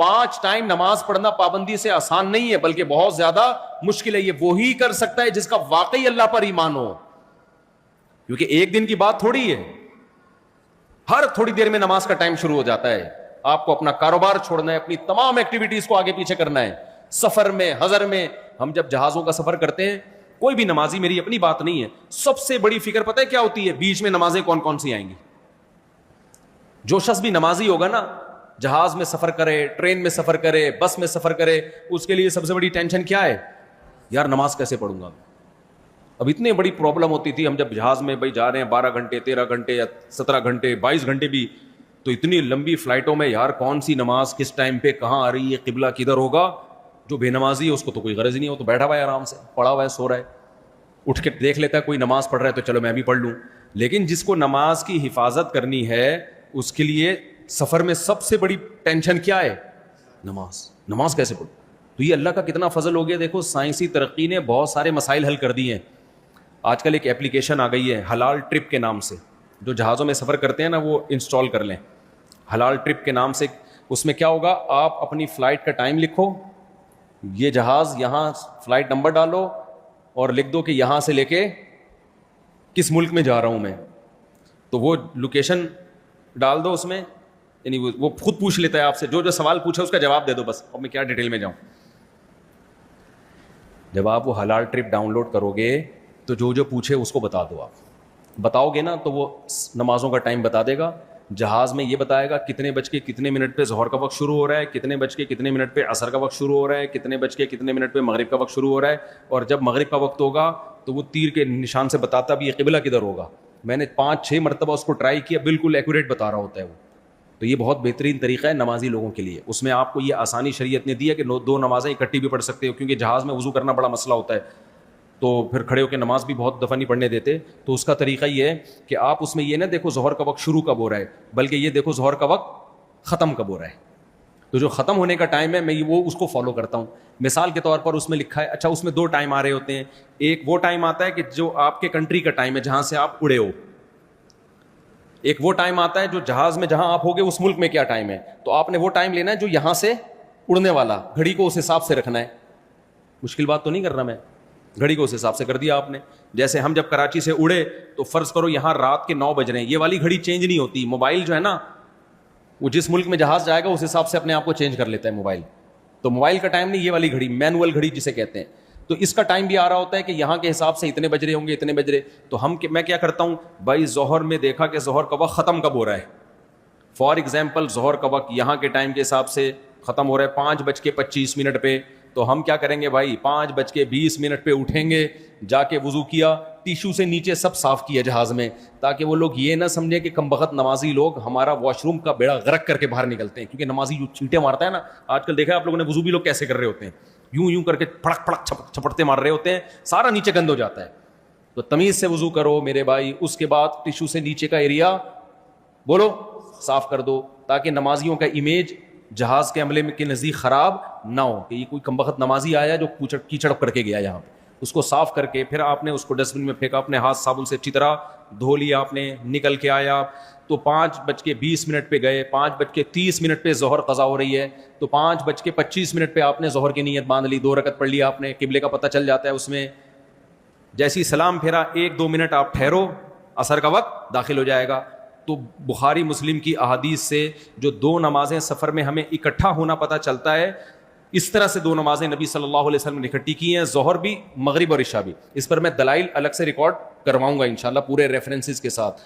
5 time نماز پڑھنا پابندی سے آسان نہیں ہے بلکہ بہت زیادہ مشکل ہے. یہ وہی کر سکتا ہے جس کا واقعی اللہ پر ایمان ہو, کیونکہ ایک دن کی بات تھوڑی ہے. ہر تھوڑی دیر میں نماز کا ٹائم شروع ہو جاتا ہے. آپ کو اپنا کاروبار چھوڑنا ہے, اپنی تمام ایکٹیویٹیز کو آگے پیچھے کرنا ہے. سفر میں, حضر میں, ہم جب جہازوں کا سفر کرتے ہیں, کوئی بھی نمازی, میری اپنی بات نہیں ہے, سب سے بڑی فکر پتہ ہے کیا ہوتی ہے؟ بیچ میں نمازیں کون کون سی آئیں گی. جو شخص بھی نمازی ہوگا نا, جہاز میں سفر کرے, ٹرین میں سفر کرے, بس میں سفر کرے, اس کے لیے سب سے بڑی ٹینشن کیا ہے؟ یار نماز کیسے پڑھوں گا. اب اتنی بڑی پرابلم ہوتی تھی, ہم جب جہاز میں بھائی جا رہے ہیں 12 گھنٹے 13 گھنٹے یا 17 گھنٹے 22 گھنٹے بھی, تو اتنی لمبی فلائٹوں میں یار کون سی نماز کس ٹائم پہ کہاں آ رہی ہے, قبلہ کدھر ہوگا. جو بے نمازی ہے اس کو تو کوئی غرض نہیں ہو, تو بیٹھا ہوا ہے آرام سے, پڑھا ہوا ہے, سو رہا ہے, اٹھ کے دیکھ لیتا ہے کوئی نماز پڑھ رہا ہے تو چلو میں بھی پڑھ لوں. لیکن جس کو نماز کی حفاظت کرنی ہے اس کے لیے سفر میں سب سے بڑی ٹینشن کیا ہے؟ نماز کیسے پڑھوں. تو یہ اللہ کا کتنا فضل ہو گیا. دیکھو سائنسی ترقی نے بہت سارے مسائل حل کر دیے ہیں. آج کل ایک ایپلیکیشن آ گئی ہے حلال ٹرپ کے نام سے, جو جہازوں میں سفر کرتے ہیں نا وہ انسٹال کر لیں. حلال ٹرپ کے نام سے, اس میں کیا ہوگا, آپ اپنی فلائٹ کا ٹائم لکھو, یہ جہاز یہاں فلائٹ نمبر ڈالو اور لکھ دو کہ یہاں سے لے کے کس ملک میں جا رہا ہوں میں, تو وہ لوکیشن ڈال دو اس میں, یعنی وہ خود پوچھ لیتا ہے آپ سے, جو سوال پوچھے اس کا جواب دے دو بس, اب میں کیا ڈیٹیل میں جاؤں. جب آپ وہ حلال ٹرپ ڈاؤن لوڈ کرو گے تو جو پوچھے اس کو بتا دو. آپ بتاؤ گے نا تو وہ نمازوں کا ٹائم بتا دے گا. جہاز میں یہ بتائے گا کتنے بج کے کتنے منٹ پہ ظہر کا وقت شروع ہو رہا ہے, کتنے بج کے کتنے منٹ پہ عصر کا وقت شروع ہو رہا ہے, کتنے بج کے کتنے منٹ پہ مغرب کا وقت شروع ہو رہا ہے. اور جب مغرب کا وقت ہوگا تو وہ تیر کے نشان سے بتاتا بھی یہ قبلہ کدھر ہوگا. میں نے 5-6 مرتبہ اس کو ٹرائی کیا, بالکل ایکوریٹ بتا رہا ہوتا ہے وہ. تو یہ بہت بہترین طریقہ ہے نمازی لوگوں کے لیے. اس میں آپ کو یہ آسانی شریعت نے دی ہے کہ 2 نمازیں اکٹھی بھی پڑھ سکتے ہو, کیونکہ جہاز میں وضو کرنا بڑا مسئلہ ہوتا ہے, تو پھر کھڑے ہو کے نماز بھی بہت دفعہ نہیں پڑھنے دیتے. تو اس کا طریقہ یہ ہے کہ آپ اس میں یہ نہ دیکھو ظہر کا وقت شروع کب ہو رہا ہے, بلکہ یہ دیکھو ظہر کا وقت ختم کب ہو رہا ہے. تو جو ختم ہونے کا ٹائم ہے میں وہ اس کو فالو کرتا ہوں. مثال کے طور پر اس میں لکھا ہے, اچھا اس میں 2 ٹائم آ رہے ہوتے ہیں. ایک وہ ٹائم آتا ہے کہ جو آپ کے کنٹری کا ٹائم ہے جہاں سے آپ اڑے ہو, ایک وہ ٹائم آتا ہے جو جہاز میں جہاں آپ ہوگے اس ملک میں کیا ٹائم ہے. تو آپ نے وہ ٹائم لینا ہے جو یہاں سے اڑنے والا, گھڑی کو اس حساب سے رکھنا ہے. مشکل بات تو نہیں کر رہا میں, گھڑی کو اس حساب سے کر دیا آپ نے. جیسے ہم جب کراچی سے اڑے تو فرض کرو یہاں رات کے 9 بج رہے ہیں, یہ والی گھڑی چینج نہیں ہوتی. موبائل جو ہے نا وہ جس ملک میں جہاز جائے گا اس حساب سے اپنے آپ کو چینج کر لیتا ہے موبائل. تو موبائل کا ٹائم نہیں, یہ والی گھڑی مینول گھڑی جسے کہتے ہیں. تو اس کا ٹائم بھی آ رہا ہوتا ہے کہ یہاں کے حساب سے اتنے بج رہے ہوں گے, اتنے بج رہے. تو میں کیا کرتا ہوں بھائی, ظہر میں دیکھا کہ ظہر کا وقت ختم کب ہو رہا ہے. فار ایگزامپل ظہر کا وقت یہاں کے ٹائم کے حساب سے ختم ہو رہا ہے 5:25 پہ, تو ہم کیا کریں گے بھائی 5:20 پہ اٹھیں گے, جا کے وضو کیا, ٹیشو سے نیچے سب صاف کیا جہاز میں, تاکہ وہ لوگ یہ نہ سمجھیں کہ کمبخت نمازی لوگ ہمارا واش روم کا بیڑا غرق کر کے باہر نکلتے ہیں. کیونکہ نمازی جو چینٹے مارتا ہے نا, آج کل دیکھا آپ لوگوں نے وضو بھی لوگ کیسے کر رہے ہوتے ہیں, یوں کر کے پھڑک پھڑک چھپٹتے مار رہے ہوتے ہیں, سارا نیچے گند ہو جاتا ہے. تو تمیز سے وضو کرو میرے بھائی, اس کے بعد ٹیشو سے نیچے کا ایریا بولو صاف کر دو, تاکہ نمازیوں کا امیج جہاز کے عملے کے نزدیک خراب نہ ہو کہ یہ کوئی کمبخت نمازی آیا جو کیچڑ کر کے گیا یہاں پہ. اس کو صاف کر کے پھر آپ نے اس کو ڈسٹ بن میں پھینکا, اپنے ہاتھ صابن سے اچھی طرح دھو لیا آپ نے, نکل کے آیا تو 5:20 پہ گئے, 5:30 پہ ظہر قضا ہو رہی ہے, تو 5:25 پہ آپ نے ظہر کی نیت باندھ لی, 2 رکعت پڑھ لیا آپ نے, قبلے کا پتہ چل جاتا ہے اس میں. جیسی سلام پھیرا 1-2 منٹ آپ ٹھہرو, عصر کا وقت داخل ہو جائے گا. تو بخاری مسلم کی احادیث سے جو 2 نمازیں سفر میں ہمیں اکٹھا ہونا پتہ چلتا ہے, اس طرح سے 2 نمازیں نبی صلی اللہ علیہ وسلم نے اکٹھی کی ہیں, ظہر بھی مغرب اور عشاء بھی. اس پر میں دلائل الگ سے ریکارڈ کرواؤں گا انشاءاللہ پورے ریفرنسز کے ساتھ.